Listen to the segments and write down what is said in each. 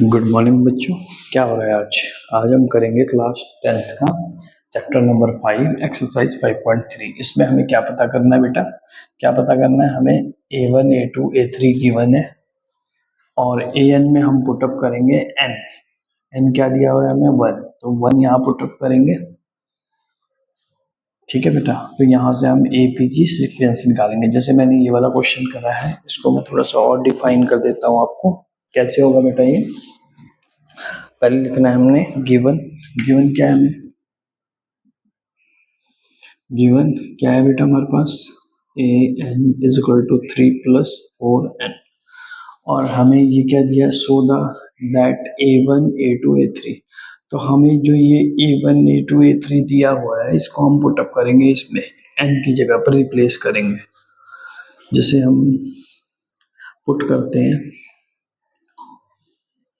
Good morning बच्चों। क्या हो रहा है आज? आज हम करेंगे क्लास 10th का चैप्टर नंबर 5 एक्सरसाइज 5.3। इसमें हमें क्या पता करना है बेटा? क्या पता करना है हमें? A1 A2 A3 गिवन है और AN में हम पुटअप करेंगे n क्या दिया हुआ है हमें? 1, तो 1 यहाँ पुटअप करेंगे। ठीक है बेटा, तो यहाँ से हम AP की सीक्वेंस निकालेंगे। जैसे मैंने ये वाला क्वेश्चन करा है, इसको मैं थोड़ा सा और डिफाइन कर देता हूँ आपको। कैसे होगा बेटा ये? पहले लिखना है हमने गिवन। गिवन क्या है हमें? गिवन क्या है बेटा हमारे पास? an is equal to 3 plus 4n। और हमें ये क्या दिया है? So that A1 A2 A3। तो हमें जो ये A1 A2 A3 दिया हुआ है, इसको हम पुटअप करेंगे, इसमें n की जगह पर रिप्लेस करेंगे। जैसे हम पुट करते हैं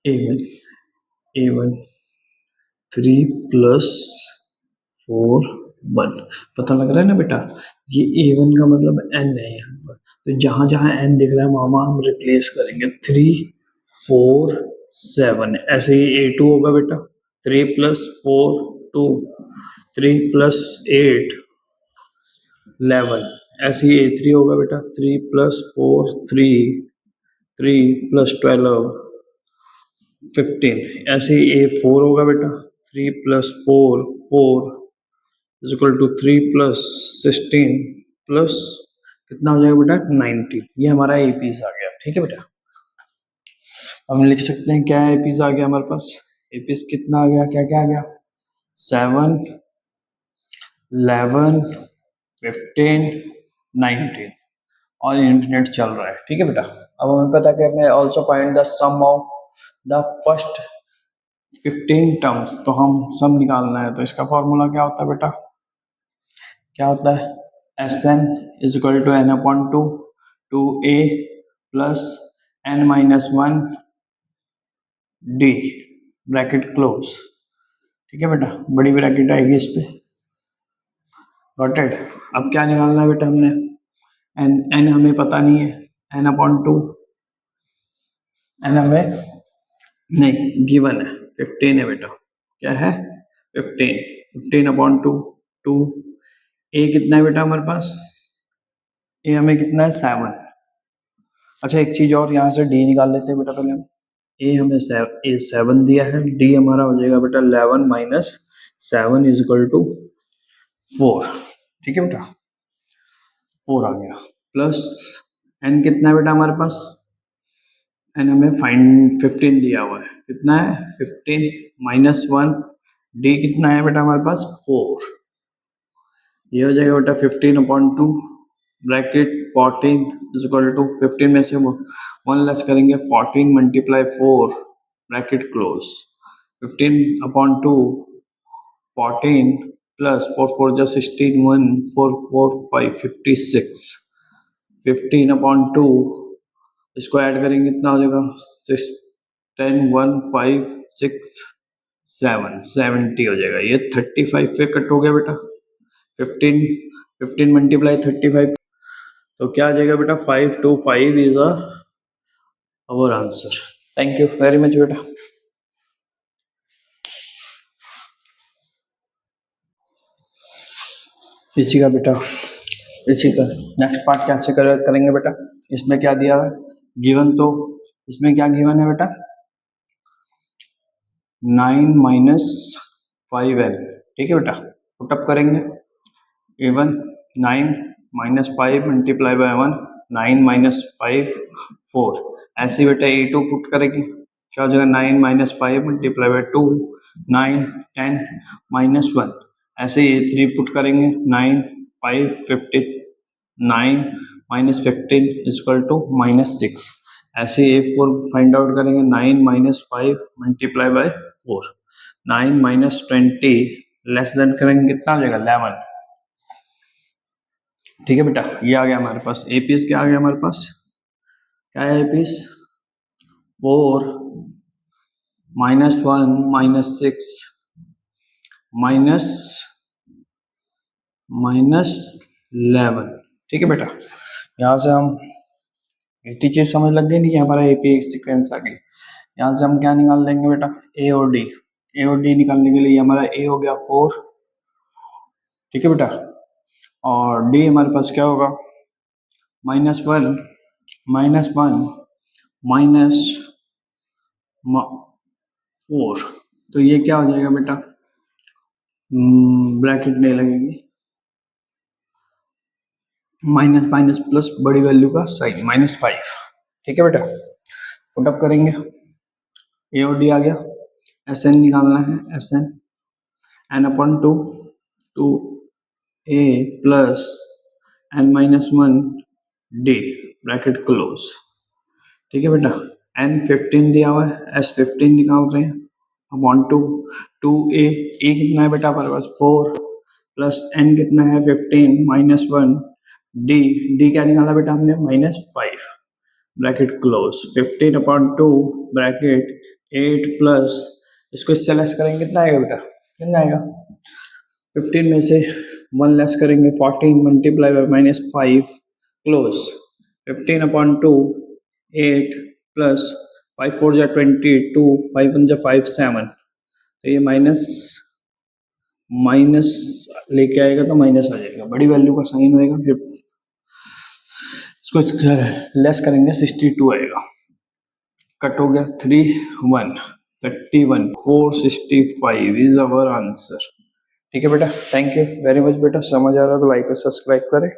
A1 3 प्लस 4 1। पता लग रहा है ना बेटा? ये A1 का मतलब n है यहाँ पर, तो जहां जहां n दिख रहा है वहां हम रिप्लेस करेंगे। 3 4 7। ऐसे ही A2 होगा बेटा, 3 प्लस 4 2, 3 प्लस 8 11। ऐसे ही A3 होगा बेटा, 3 प्लस 4 3, 3 प्लस 12 15। ऐसे ही A4 होगा बेटा, 3 plus 4 4 is equal to 3 plus 16 plus कितना हो जाएगा बेटा? 19। ये हमारा एपीज आ गया। ठीक है बेटा, हम लिख सकते हैं क्या एपीज आ गया हमारे पास? एपीज कितना आ गया? क्या क्या आ गया? 7 11 15 19 और इंटरनेट चल रहा है। ठीक है बेटा, अब हमें पता करना है also find the sum of the first 15 terms. तो हम सम निकालना है, तो इसका फॉर्मूला क्या होता है बेटा? क्या होता है? Sn is equal to n upon 2 2a plus n minus 1 d bracket close. ठीक है बेटा, बड़ी ब्रैकेट आएगी इस पे। Got it? अब क्या निकालना है बेटा हमने? n हमें पता नहीं है, n अपॉन 2। n हमें नहीं गिवन है, 15 है बेटा। क्या है? 15। 15 अपॉन 2 2। a कितना है बेटा हमारे पास? a हमें कितना है? 7। अच्छा एक चीज और, यहाँ से d निकाल लेते हैं बेटा पहले हम। a हमें 7 दिया है, d हमारा हो जाएगा बेटा 11 माइनस 7 इज इक्वल टू 4। ठीक है बेटा, 4 आ गया। प्लस n कितना है बेटा हमारे पास? n हमें फाइंड 15 दिया हुआ है। कितना है? 15 माइनस 1। d कितना है बेटा हमारे पास? 4। ये हो जाएगा बेटा 15 upon 2 bracket 14 is equal to 15 में से 1 लेस करेंगे, 14 multiply 4 bracket close. 15 upon 2 14 plus 4 4 जा 16 1 4 4 5 56। 15 अपॉन 2 इसको ऐड करेंगे, कितना हो जाएगा? 6 10 1 5 6 7 70 हो जाएगा। ये 35 पे कट हो गया बेटा। 15 15 मल्टीप्लाई 35, तो क्या आ जाएगा बेटा? 525 is our answer. Thank you very much बेटा। इसी का बेटा, इसी का नेक्स्ट पार्ट कैसे करेंगे बेटा? इसमें क्या दिया है गिवन? तो इसमें क्या गिवन है बेटा? 9 माइनस 5n। ठीक है बेटा, पुटअप करेंगे। A1 9 minus 5 multiply by 1 9 minus 5 4। ऐसे बेटा A2 पुट करेंगे, क्या हो जाएगा? 9 माइनस 5 मल्टीप्लाई बाय 2 9 10 माइनस 1। ऐसे A3 पुट करेंगे, 9 5 50 9 माइनस 15 इक्वल टू माइनस 6। ऐसे A4 फाइंड आउट करेंगे, 9 minus 5 multiply by 4 9 minus 20 less than करेंगे, कितना हो जाएगा? 11। ठीक है बेटा, ये आ गया हमारे पास एपीएस। क्या आ गया हमारे पास? क्या है एपीएस? 4 minus 1 minus 6 minus 11। ठीक है बेटा, यहाँ से हम इतनी चीज समझ लग गई नहीं, हमारा एपी एक सीक्वेंस आ गई। यहाँ से हम क्या निकाल लेंगे बेटा, ए और डी। ए और डी निकालने के लिए हमारा ए हो गया 4, ठीक है बेटा, और डी हमारे पास क्या होगा, -1 -1 -4। तो ये क्या हो जाएगा बेटा, ब्रैकेट नहीं लगेगी, माइनस माइनस प्लस बड़ी वैल्यू का साइन -5, ठीक है बेटा। पुटअप करेंगे, ए और डी आ गया, एस एन निकालना है, S N n/2 two A plus n-1 D bracket close, ठीक है बेटा। n15 दिया हुआ है, s15 निकाल रहे हैं, अपॉन टू ए कितना है बेटा हमारे पास 4 प्लस n कितना है 15 -1 डी क्या निकाला बेटा हमने -5 ब्रैकेट क्लोज, 15/2 ब्रैकेट 8 प्लस, इसको इससे लेस करेंगे कितना आएगा बेटा, कितना आएगा, 15 में से 1 लेस करेंगे 14 मल्टीप्लाई बाय -5 क्लोज, 15/2 8 प्लस 5 4 जा 22 5 1 जा 5 7, तो ये माइनस लेके आएगा तो माइनस आ जाएगा, बड़ी वैल्यू का साइन होएगा, फिर इसको लेस करेंगे 62 आएगा, कट हो गया 3 1 31 465 इज अवर आंसर, ठीक है बेटा। थैंक यू वेरी मच बेटा, समझ आ रहा तो लाइक और सब्सक्राइब करें।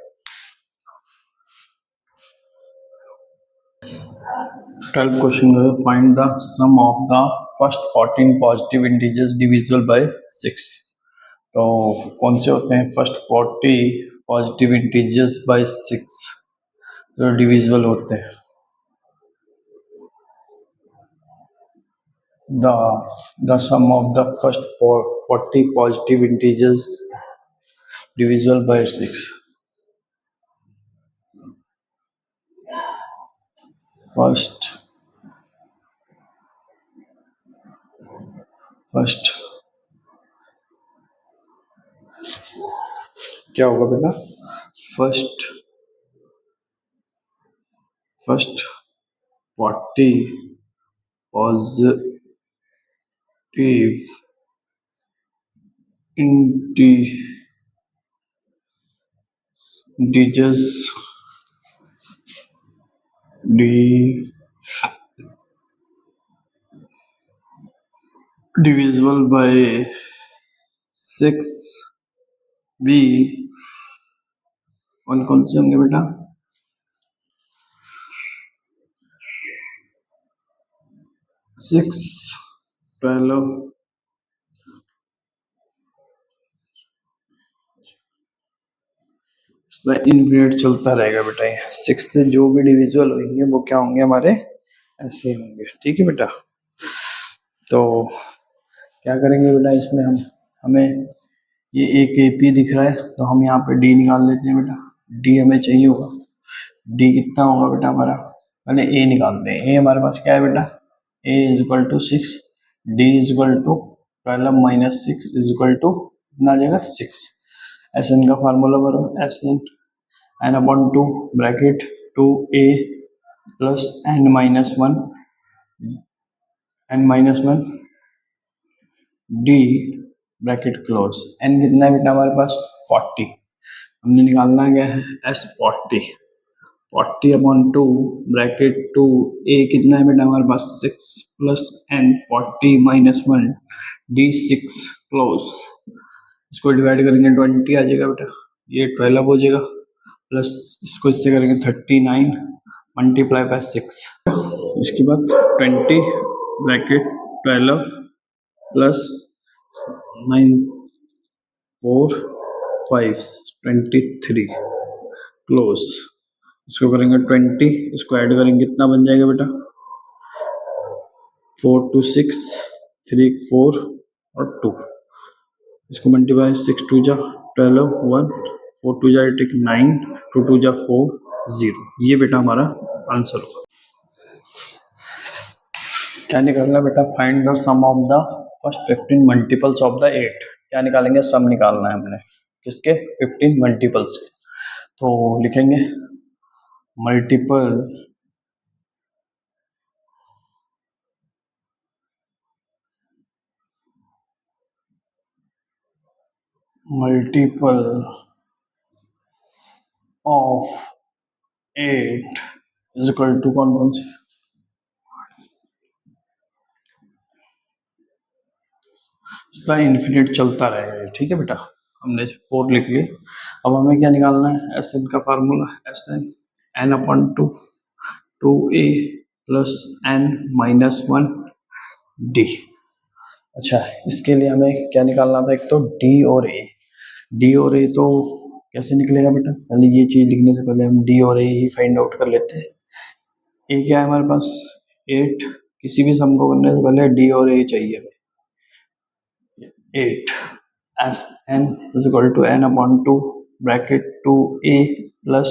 12th क्वेश्चन है, find the sum of the first 14 positive integers divisible by 6। तो कौन से होते हैं फर्स्ट 40 पॉजिटिव इंटीजर्स बाय 6 जो डिविजिबल होते हैं, the sum of the first 40 positive integers divisible by 6। First क्या होगा बेटा, first 40 positive integers divisible by 6 भी कौन से होंगे बेटा, 6 12 इन्फिनिट चलता रहेगा बेटा, ये 6 से जो भी डिविजिबल होंगे वो क्या होंगे हमारे ऐसे होंगे, ठीक है बेटा। तो क्या करेंगे बेटा, इसमें हमें ये एक एपी दिख रहा है तो हम यहाँ पे डी निकाल लेते हैं बेटा, डी हमें चाहिए होगा, डी कितना होगा बेटा हमारा, पहले ए निकालते हैं, ए हमारे पास क्या है बेटा, a is equal to 6, d is equal to 12 - 6 is equal to कितना आ जाएगा 6, एस एन का फार्मूला भरो, S N n/2 bracket 2a plus n-1 D bracket close, n कितना है बेटा हमारे पास 40, हमने निकालना गया है s 40/2 ब्रैकेट 2a कितना है बेटा हमारे पास 6 प्लस n 40 - 1 डी 6 क्लोज, इसको डिवाइड करेंगे 20 आ जाएगा बेटा, ये 12 हो जाएगा, प्लस इसको इससे करेंगे 39 मल्टीप्लाई बाय 6, इसके बाद 20 ब्रैकेट 12 प्लस 9 4 5 23 क्लोज, इसको करेंगे 20, इसको ऐड करेंगे कितना बन जाएगा बेटा 4 2 6 3 4 और 2, इसको मल्टीप्लाई 6 2 जा 12 1 4 2 जा 8 9 2 2 जा 4 0, ये बेटा हमारा आंसर होगा। क्या निकालना बेटा, find the sum of the first 15 multiples of the 8, क्या निकालेंगे, सम निकालना है हमने किसके 15 मल्टीपल्स के, तो लिखेंगे multiple multiple of 8 is equal to कौन कौन से, इसका इन्फिनिट चलता रहेगा, ठीक है बेटा। हमने 4 लिख लिए। अब हमें क्या निकालना है, एस एन का formula, S N N upon two, two A plus N minus one D. अच्छा, इसके लिए हमें क्या निकालना था, एक तो डी और ए। डी और ए तो कैसे निकलेगा बेटा, पहले ये चीज लिखने से पहले हम डी और ए ही फाइंड आउट कर लेते हैं। ए क्या है हमारे पास, 8। किसी भी सम को करने से पहले डी और ए चाहिए हमें। 8 S N is equal to N upon two bracket two A plus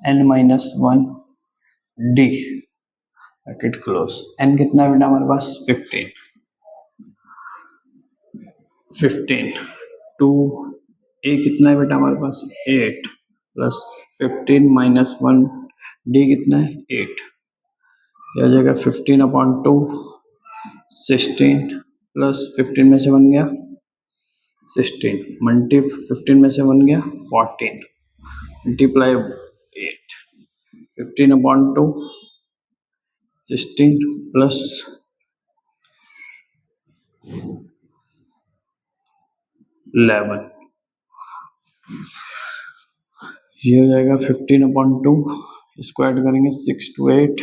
N minus one D bracket close. N कितना है बेटा हमारे पास, 15 टू ए कितना है बेटा हमारे पास, 8 प्लस 15 माइनस वन डी कितना है, 8। यह हो जाएगा 15 अपॉन टू 16 प्लस 15 में से बन गया 16 मल्टी 15 में से बन गया 14 मल्टीप्लाई 8, 15 अपॉन टू 16 प्लस 11, ये हो जाएगा 15 अपॉन टू, इसको ऐड करेंगे 6 टू 8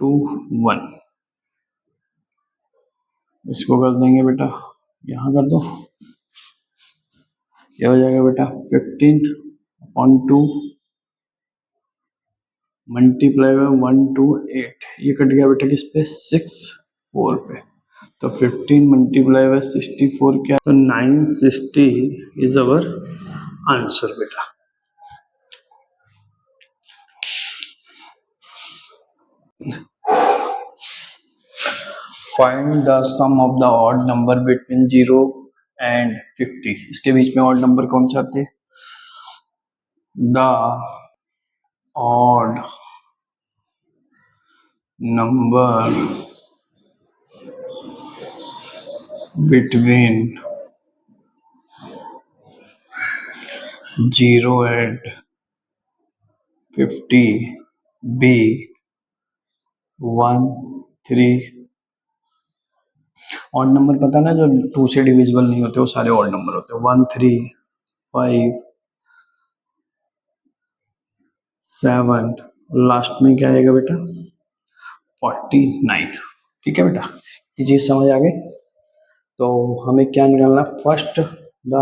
टू 1, इसको कर देंगे बेटा यहाँ कर दो, ये हो जाएगा बेटा 15 upon two multiply by 1 two 8, ये कट गया बेटा किस पे, 6 4 पे। तो 15 मल्टीप्लाई बाय 64 क्या, तो 960 इज अवर आंसर बेटा। Find the sum of the odd number between 0 and 50। इसके बीच में ऑड नंबर कौन से आते हैं, the odd number between 0 and 50 be 1 3। Odd number पता ना, जो 2 से डिविजिबल नहीं होते वो सारे ऑड नंबर होते हैं, 1 3 5 7, लास्ट में क्या आएगा बेटा 49। ठीक है बेटा, ये चीज समझ आ गई। तो हमें क्या निकालना, first the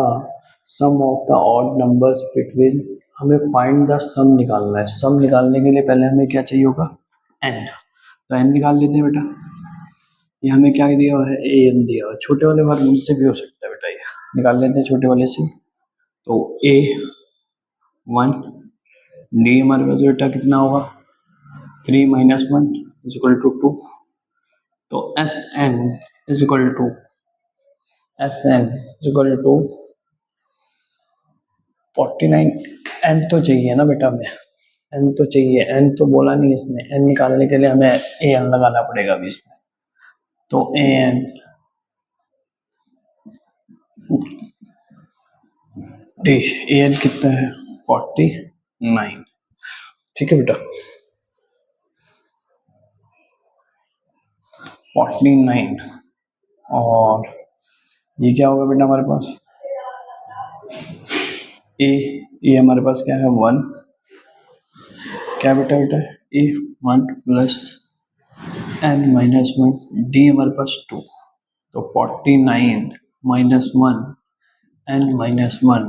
sum of the odd numbers between, हमें फाइंड द सम निकालना है। सम निकालने के लिए पहले हमें क्या चाहिए होगा, एन। तो एन निकाल लेते हैं बेटा। ये हमें क्या दिया हुआ है, ए एन दिया हुआ है। छोटे वाले वर्ग से भी हो सकता है बेटा, ये निकाल लेते हैं छोटे वाले से। तो ए 1, डी हमारे पास बेटा कितना होगा 3 माइनस 1 इज इक्वल टू 2। तो S N is equal to, S N is equal to 49। N तो चाहिए ना बेटा हमें, एन तो चाहिए, एन तो बोला नहीं इसने। एन निकालने के लिए हमें ए एन लगाना पड़ेगा अभी इसमें। तो A N D, A N कितना है 49। ठीक है बेटा 49। और ये क्या होगा बेटा हमारे पास, ए हमारे पास क्या है 1, क्या बेटा बेटा ए 1 प्लस एन माइनस 1 डी हमारे पास 2। तो 49 माइनस 1 एन माइनस 1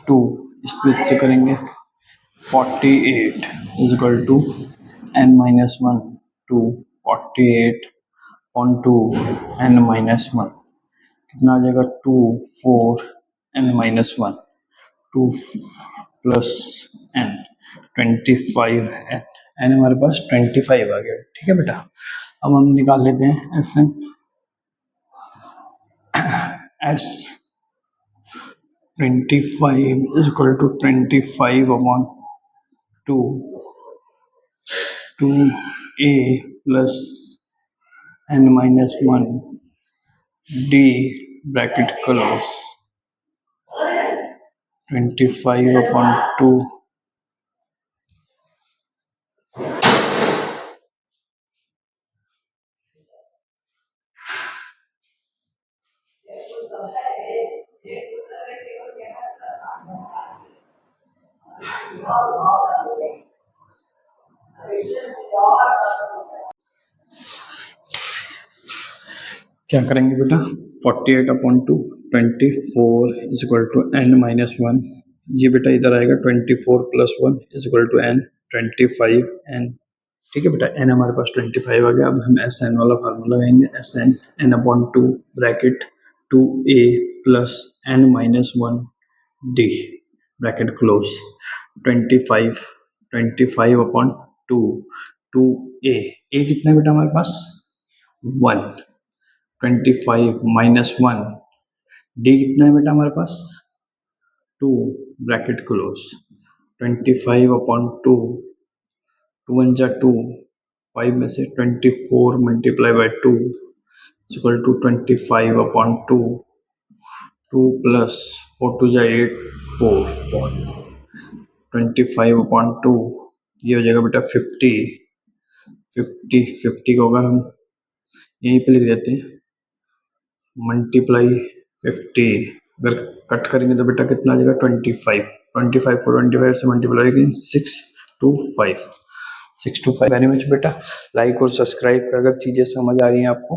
2, इसको इससे करेंगे 48 is equal to N minus 1 2, 48 on 2 N minus 1 कितना आ जाएगा 2 4 N minus 1 2 plus N 25 N, N हमारे पास 25 आ गया। ठीक है बेटा, अब हम निकाल लेते हैं S N. S 25 is equal to 25 upon 2 2a plus n minus 1 d bracket close. 25/2 क्या करेंगे बेटा 48/2 24 इज इक्वल टू n-1 ये बेटा इधर आएगा 24 + 1 is equal to n 25 n ठीक है बेटा n हमारे पास 25 आ गया। अब हम एस एन वाला फार्मूला लगाएंगे S N n/2 bracket 2a plus n-1 d bracket close 25/2 2a a कितना है बेटा हमारे पास 1 25 - 1 d कितना है बेटा हमारे पास 2 ब्रैकेट क्लोज 25/2 2 1 जा 2 5 में से 24 multiply by 2 equal to 25/2 2 plus 4 2 जा 8 4 25/2 ये हो जाएगा बेटा 50 को अगर हम यहीं पे लिख देते हैं मल्टीप्लाई 50 अगर कट करेंगे तो बेटा कितना आ जाएगा 25 को 25 से मल्टीप्लाई करेंगे 6 to 5 वेरी मच बेटा। लाइक और सब्सक्राइब कर अगर चीज़ें समझ आ रही हैं आपको।